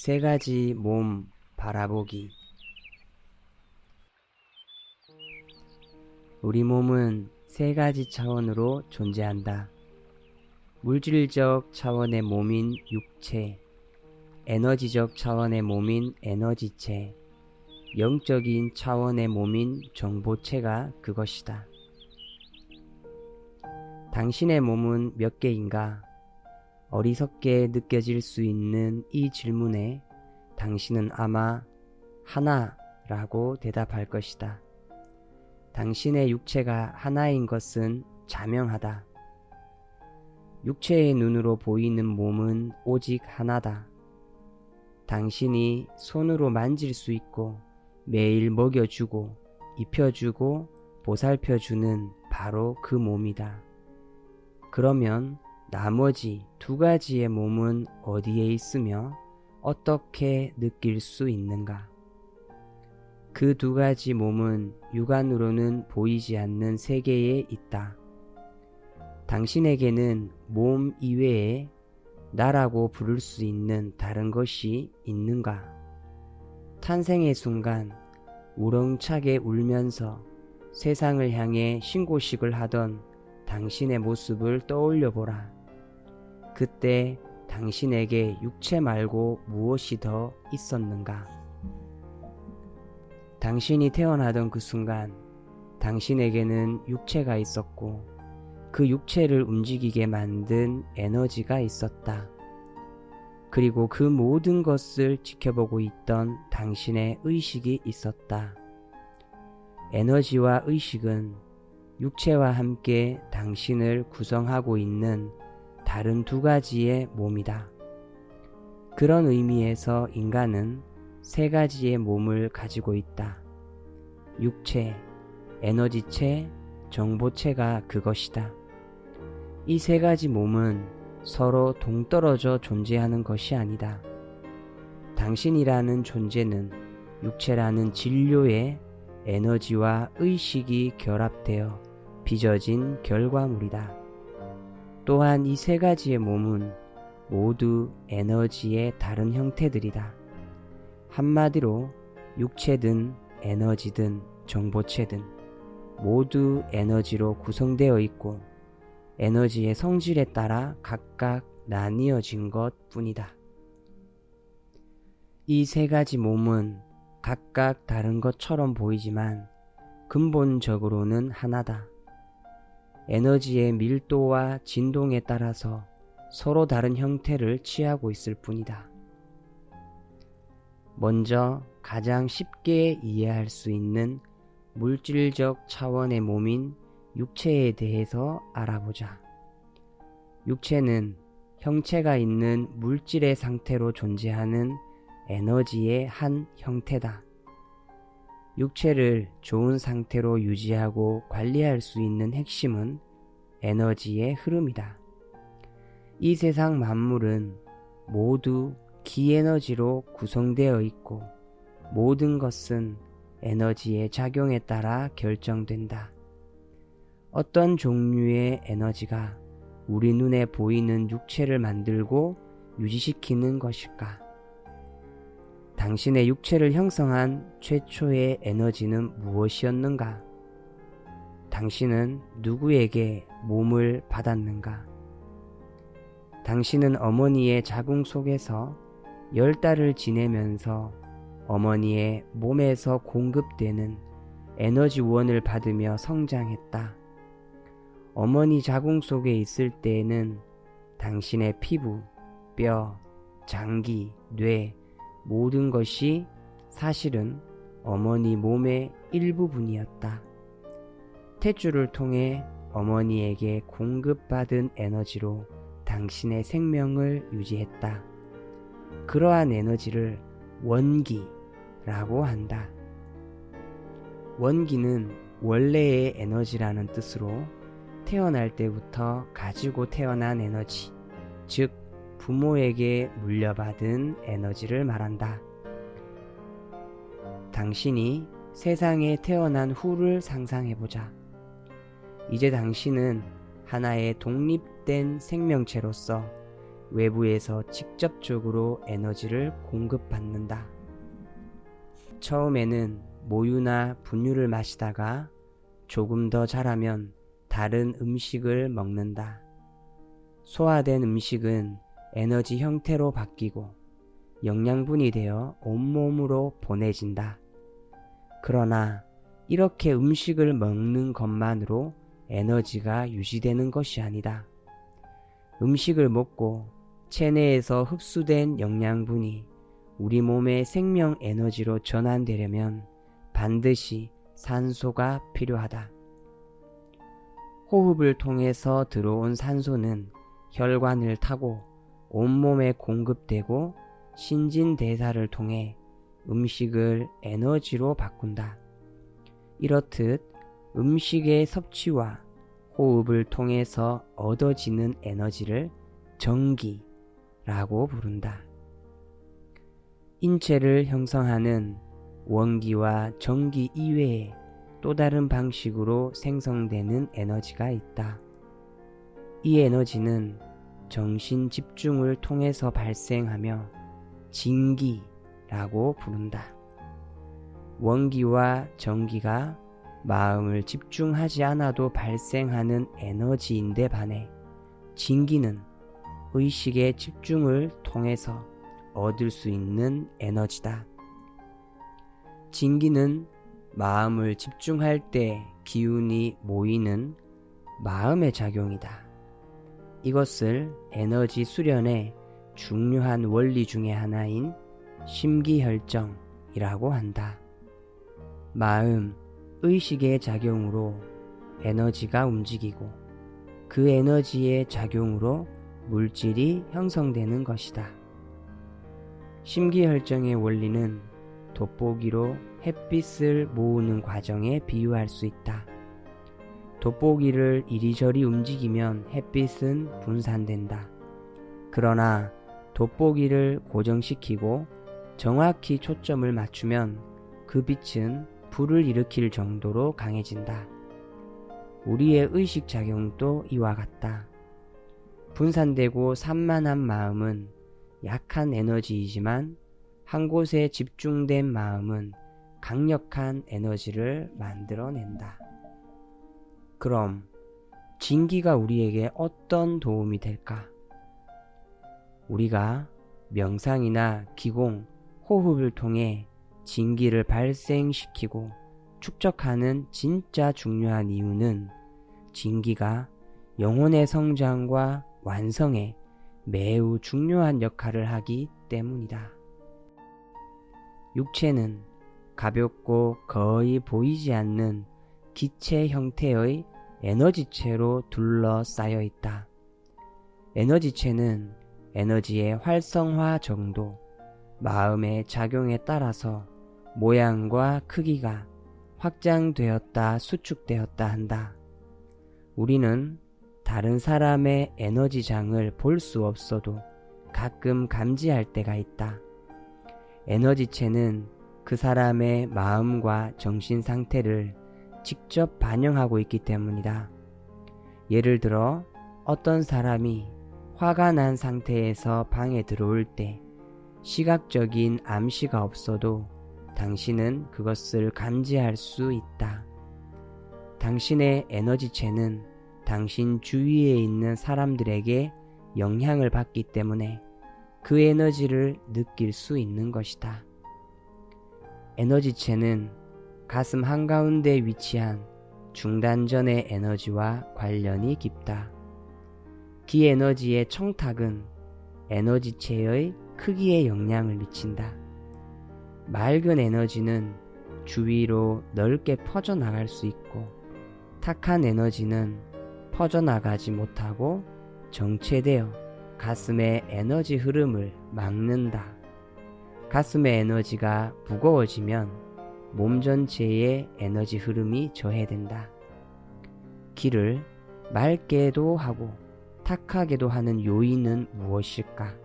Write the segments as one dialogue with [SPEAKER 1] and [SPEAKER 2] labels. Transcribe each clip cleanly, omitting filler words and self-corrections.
[SPEAKER 1] 세 가지 몸 바라보기. 우리 몸은 세 가지 차원으로 존재한다. 물질적 차원의 몸인 육체, 에너지적 차원의 몸인 에너지체, 영적인 차원의 몸인 정보체가 그것이다. 당신의 몸은 몇 개인가? 어리석게 느껴질 수 있는 이 질문에 당신은 아마 하나라고 대답할 것이다. 당신의 육체가 하나인 것은 자명하다. 육체의 눈으로 보이는 몸은 오직 하나다. 당신이 손으로 만질 수 있고 매일 먹여주고 입혀주고 보살펴주는 바로 그 몸이다. 그러면 나머지 두 가지의 몸은 어디에 있으며 어떻게 느낄 수 있는가? 그 두 가지 몸은 육안으로는 보이지 않는 세계에 있다. 당신에게는 몸 이외에 나라고 부를 수 있는 다른 것이 있는가? 탄생의 순간 우렁차게 울면서 세상을 향해 신고식을 하던 당신의 모습을 떠올려 보라. 그때 당신에게 육체 말고 무엇이 더 있었는가? 당신이 태어나던 그 순간 당신에게는 육체가 있었고 그 육체를 움직이게 만든 에너지가 있었다. 그리고 그 모든 것을 지켜보고 있던 당신의 의식이 있었다. 에너지와 의식은 육체와 함께 당신을 구성하고 있는 다른 두 가지의 몸이다. 그런 의미에서 인간은 세 가지의 몸을 가지고 있다. 육체, 에너지체, 정보체가 그것이다. 이 세 가지 몸은 서로 동떨어져 존재하는 것이 아니다. 당신이라는 존재는 육체라는 진료의 에너지와 의식이 결합되어 빚어진 결과물이다. 또한 이 세 가지의 몸은 모두 에너지의 다른 형태들이다. 한마디로 육체든 에너지든 정보체든 모두 에너지로 구성되어 있고 에너지의 성질에 따라 각각 나뉘어진 것 뿐이다. 이 세 가지 몸은 각각 다른 것처럼 보이지만 근본적으로는 하나다. 에너지의 밀도와 진동에 따라서 서로 다른 형태를 취하고 있을 뿐이다. 먼저 가장 쉽게 이해할 수 있는 물질적 차원의 몸인 육체에 대해서 알아보자. 육체는 형체가 있는 물질의 상태로 존재하는 에너지의 한 형태다. 육체를 좋은 상태로 유지하고 관리할 수 있는 핵심은 에너지의 흐름이다. 이 세상 만물은 모두 기에너지로 구성되어 있고 모든 것은 에너지의 작용에 따라 결정된다. 어떤 종류의 에너지가 우리 눈에 보이는 육체를 만들고 유지시키는 것일까? 당신의 육체를 형성한 최초의 에너지는 무엇이었는가? 당신은 누구에게 몸을 받았는가? 당신은 어머니의 자궁 속에서 10달을 지내면서 어머니의 몸에서 공급되는 에너지원을 받으며 성장했다. 어머니 자궁 속에 있을 때에는 당신의 피부, 뼈, 장기, 뇌, 모든 것이 사실은 어머니 몸의 일부분이었다. 탯줄을 통해 어머니에게 공급받은 에너지로 당신의 생명을 유지했다. 그러한 에너지를 원기라고 한다. 원기는 원래의 에너지라는 뜻으로 태어날 때부터 가지고 태어난 에너지, 즉 부모에게 물려받은 에너지를 말한다. 당신이 세상에 태어난 후를 상상해보자. 이제 당신은 하나의 독립된 생명체로서 외부에서 직접적으로 에너지를 공급받는다. 처음에는 모유나 분유를 마시다가 조금 더 자라면 다른 음식을 먹는다. 소화된 음식은 에너지 형태로 바뀌고 영양분이 되어 온몸으로 보내진다. 그러나 이렇게 음식을 먹는 것만으로 에너지가 유지되는 것이 아니다. 음식을 먹고 체내에서 흡수된 영양분이 우리 몸의 생명 에너지로 전환되려면 반드시 산소가 필요하다. 호흡을 통해서 들어온 산소는 혈관을 타고 온몸에 공급되고 신진대사를 통해 음식을 에너지로 바꾼다. 이렇듯 음식의 섭취와 호흡을 통해서 얻어지는 에너지를 전기라고 부른다. 인체를 형성하는 원기와 전기 이외에 또 다른 방식으로 생성되는 에너지가 있다. 이 에너지는 정신 집중을 통해서 발생하며 진기라고 부른다. 원기와 전기가 마음을 집중하지 않아도 발생하는 에너지인데 반해 진기는 의식의 집중을 통해서 얻을 수 있는 에너지다. 진기는 마음을 집중할 때 기운이 모이는 마음의 작용이다. 이것을 에너지 수련의 중요한 원리 중에 하나인 심기혈정이라고 한다. 마음, 의식의 작용으로 에너지가 움직이고 그 에너지의 작용으로 물질이 형성되는 것이다. 심기혈정의 원리는 돋보기로 햇빛을 모으는 과정에 비유할 수 있다. 돋보기를 이리저리 움직이면 햇빛은 분산된다. 그러나 돋보기를 고정시키고 정확히 초점을 맞추면 그 빛은 불을 일으킬 정도로 강해진다. 우리의 의식작용도 이와 같다. 분산되고 산만한 마음은 약한 에너지이지만 한 곳에 집중된 마음은 강력한 에너지를 만들어낸다. 그럼 진기가 우리에게 어떤 도움이 될까? 우리가 명상이나 기공, 호흡을 통해 진기를 발생시키고 축적하는 진짜 중요한 이유는 진기가 영혼의 성장과 완성에 매우 중요한 역할을 하기 때문이다. 육체는 가볍고 거의 보이지 않는 기체 형태의 에너지체로 둘러싸여 있다. 에너지체는 에너지의 활성화 정도, 마음의 작용에 따라서 모양과 크기가 확장되었다 수축되었다 한다. 우리는 다른 사람의 에너지장을 볼 수 없어도 가끔 감지할 때가 있다. 에너지체는 그 사람의 마음과 정신 상태를 직접 반영하고 있기 때문이다. 예를 들어 어떤 사람이 화가 난 상태에서 방에 들어올 때 시각적인 암시가 없어도 당신은 그것을 감지할 수 있다. 당신의 에너지체는 당신 주위에 있는 사람들에게 영향을 받기 때문에 그 에너지를 느낄 수 있는 것이다. 에너지체는 가슴 한가운데 위치한 중단전의 에너지와 관련이 깊다. 기에너지의 청탁은 에너지체의 크기에 영향을 미친다. 맑은 에너지는 주위로 넓게 퍼져나갈 수 있고 탁한 에너지는 퍼져나가지 못하고 정체되어 가슴의 에너지 흐름을 막는다. 가슴의 에너지가 무거워지면 몸 전체의 에너지 흐름이 저해된다. 기를 맑게도 하고 탁하게도 하는 요인은 무엇일까?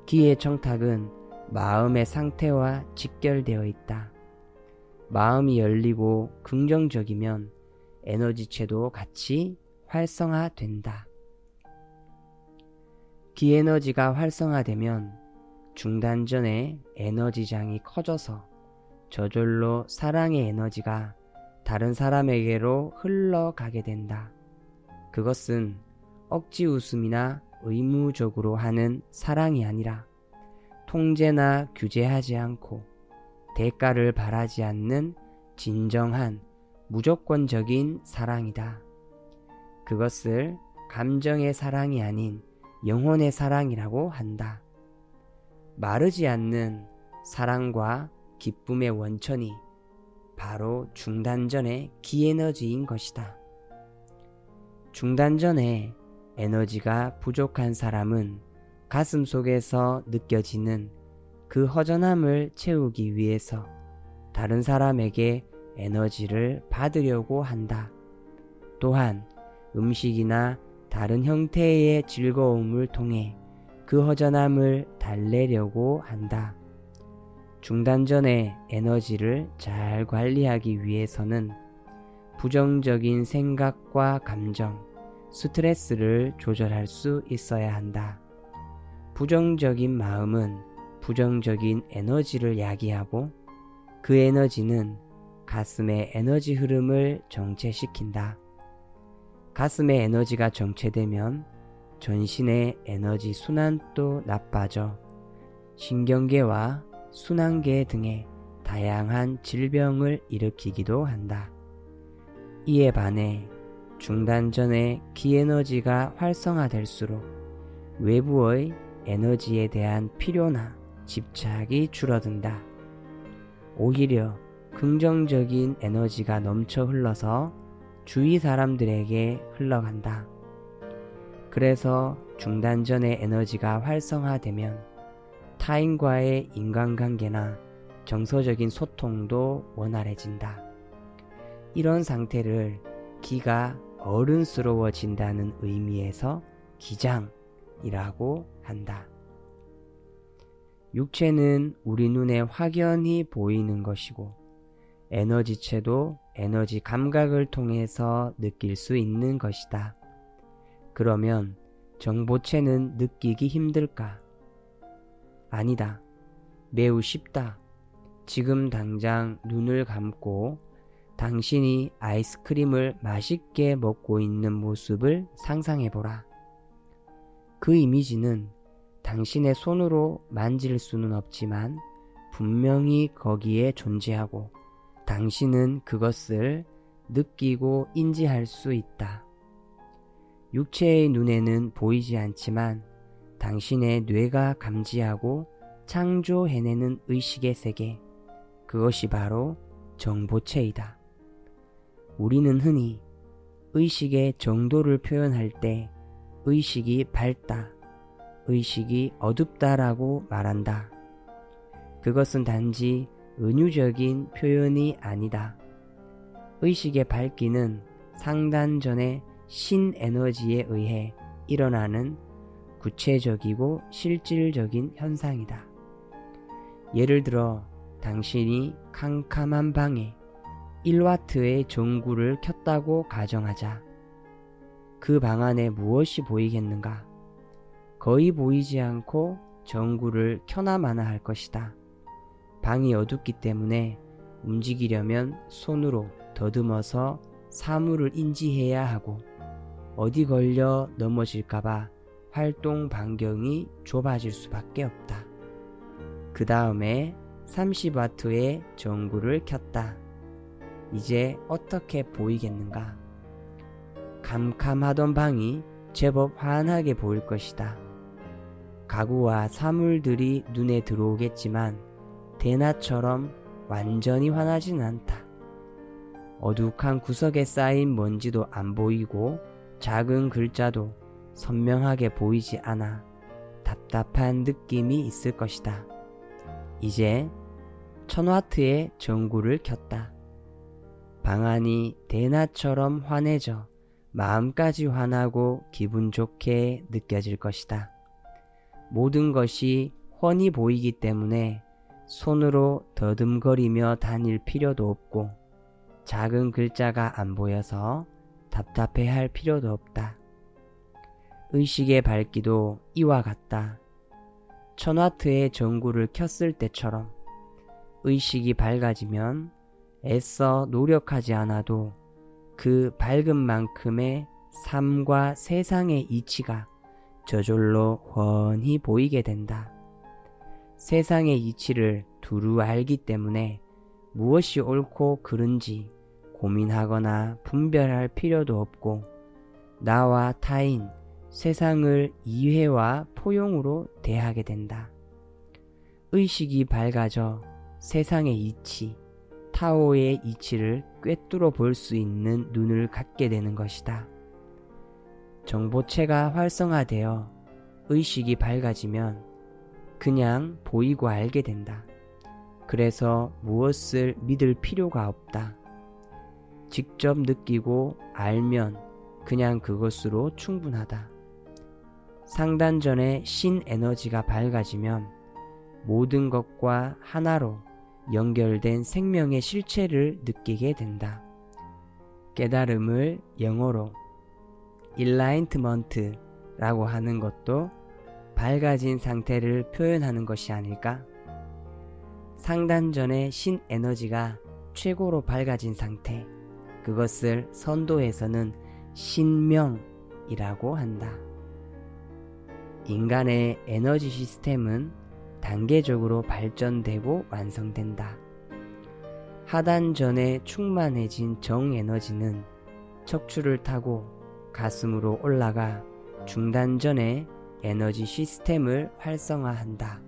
[SPEAKER 1] 기의 청탁은 마음의 상태와 직결되어 있다. 마음이 열리고 긍정적이면 에너지체도 같이 활성화된다. 기에너지가 활성화되면 중단전의 에너지장이 커져서 저절로 사랑의 에너지가 다른 사람에게로 흘러가게 된다. 그것은 억지 웃음이나 의무적으로 하는 사랑이 아니라 통제나 규제하지 않고 대가를 바라지 않는 진정한 무조건적인 사랑이다. 그것을 감정의 사랑이 아닌 영혼의 사랑이라고 한다. 마르지 않는 사랑과 기쁨의 원천이 바로 중단전의 기에너지인 것이다. 중단전에 에너지가 부족한 사람은 가슴 속에서 느껴지는 그 허전함을 채우기 위해서 다른 사람에게 에너지를 받으려고 한다. 또한 음식이나 다른 형태의 즐거움을 통해 그 허전함을 달래려고 한다. 중단전의 에너지를 잘 관리하기 위해서는 부정적인 생각과 감정, 스트레스를 조절할 수 있어야 한다. 부정적인 마음은 부정적인 에너지를 야기하고 그 에너지는 가슴의 에너지 흐름을 정체시킨다. 가슴의 에너지가 정체되면 전신의 에너지 순환도 나빠져 신경계와 순환계 등의 다양한 질병을 일으키기도 한다. 이에 반해 중단전의 기에너지가 활성화될수록 외부의 에너지에 대한 필요나 집착이 줄어든다. 오히려 긍정적인 에너지가 넘쳐 흘러서 주위 사람들에게 흘러간다. 그래서 중단전의 에너지가 활성화되면 타인과의 인간관계나 정서적인 소통도 원활해진다. 이런 상태를 기가 어른스러워진다는 의미에서 기장이라고 한다. 육체는 우리 눈에 확연히 보이는 것이고 에너지체도 에너지 감각을 통해서 느낄 수 있는 것이다. 그러면 정보체는 느끼기 힘들까? 아니다. 매우 쉽다. 지금 당장 눈을 감고 당신이 아이스크림을 맛있게 먹고 있는 모습을 상상해보라. 그 이미지는 당신의 손으로 만질 수는 없지만 분명히 거기에 존재하고 당신은 그것을 느끼고 인지할 수 있다. 육체의 눈에는 보이지 않지만 당신의 뇌가 감지하고 창조해내는 의식의 세계, 그것이 바로 정보체이다. 우리는 흔히 의식의 정도를 표현할 때 의식이 밝다, 의식이 어둡다라고 말한다. 그것은 단지 은유적인 표현이 아니다. 의식의 밝기는 상단전의 신에너지에 의해 일어나는 구체적이고 실질적인 현상이다. 예를 들어 당신이 캄캄한 방에 1와트의 전구를 켰다고 가정하자. 그 방 안에 무엇이 보이겠는가? 거의 보이지 않고 전구를 켜나마나 할 것이다. 방이 어둡기 때문에 움직이려면 손으로 더듬어서 사물을 인지해야 하고 어디 걸려 넘어질까봐 활동 반경이 좁아질 수밖에 없다. 그 다음에 30와트의 전구를 켰다. 이제 어떻게 보이겠는가? 캄캄하던 방이 제법 환하게 보일 것이다. 가구와 사물들이 눈에 들어오겠지만 대낮처럼 완전히 환하진 않다. 어둑한 구석에 쌓인 먼지도 안 보이고 작은 글자도 선명하게 보이지 않아 답답한 느낌이 있을 것이다. 이제 1000와트의 전구를 켰다. 방 안이 대낮처럼 환해져 마음까지 환하고 기분 좋게 느껴질 것이다. 모든 것이 훤히 보이기 때문에 손으로 더듬거리며 다닐 필요도 없고 작은 글자가 안 보여서 답답해할 필요도 없다. 의식의 밝기도 이와 같다. 1000W의 전구를 켰을 때처럼 의식이 밝아지면 애써 노력하지 않아도 그 밝은 만큼의 삶과 세상의 이치가 저절로 훤히 보이게 된다. 세상의 이치를 두루 알기 때문에 무엇이 옳고 그른지 고민하거나 분별할 필요도 없고 나와 타인, 세상을 이해와 포용으로 대하게 된다. 의식이 밝아져 세상의 이치, 타오의 이치를 꿰뚫어 볼 수 있는 눈을 갖게 되는 것이다. 정보체가 활성화되어 의식이 밝아지면 그냥 보이고 알게 된다. 그래서 무엇을 믿을 필요가 없다. 직접 느끼고 알면 그냥 그것으로 충분하다. 상단전의 신에너지가 밝아지면 모든 것과 하나로 연결된 생명의 실체를 느끼게 된다. 깨달음을 영어로 Enlightenment라고 하는 것도 밝아진 상태를 표현하는 것이 아닐까? 상단전의 신에너지가 최고로 밝아진 상태, 그것을 선도에서는 신명이라고 한다. 인간의 에너지 시스템은 단계적으로 발전되고 완성된다. 하단전에 충만해진 정에너지는 척추를 타고 가슴으로 올라가 중단전의 에너지 시스템을 활성화한다.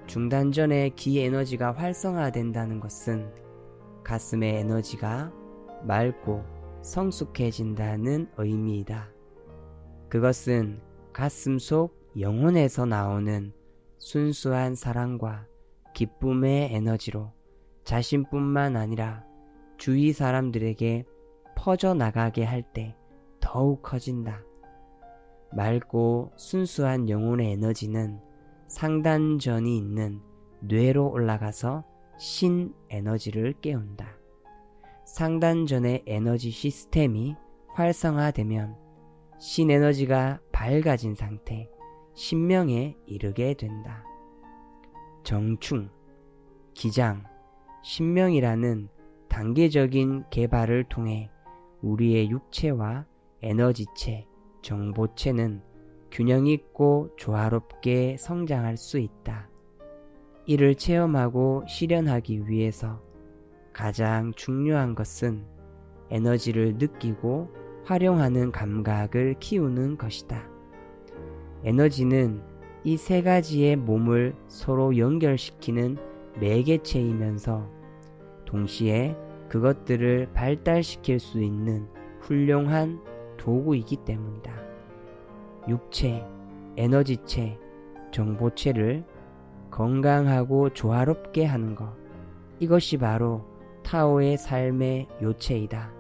[SPEAKER 1] 중단전의 기에너지가 활성화된다는 것은 가슴의 에너지가 맑고 성숙해진다는 의미이다. 그것은 가슴 속 영혼에서 나오는 순수한 사랑과 기쁨의 에너지로 자신뿐만 아니라 주위 사람들에게 퍼져나가게 할 때 더욱 커진다. 맑고 순수한 영혼의 에너지는 상단전이 있는 뇌로 올라가서 신에너지를 깨운다. 상단전의 에너지 시스템이 활성화되면 신에너지가 밝아진 상태, 신명에 이르게 된다. 정충, 기장, 신명이라는 단계적인 개발을 통해 우리의 육체와 에너지체, 정보체는 균형 있고 조화롭게 성장할 수 있다. 이를 체험하고 실현하기 위해서 가장 중요한 것은 에너지를 느끼고 활용하는 감각을 키우는 것이다. 에너지는 이 세 가지의 몸을 서로 연결시키는 매개체이면서 동시에 그것들을 발달시킬 수 있는 훌륭한 도구이기 때문이다. 육체, 에너지체, 정보체를 건강하고 조화롭게 하는 것, 이것이 바로 타오의 삶의 요체이다.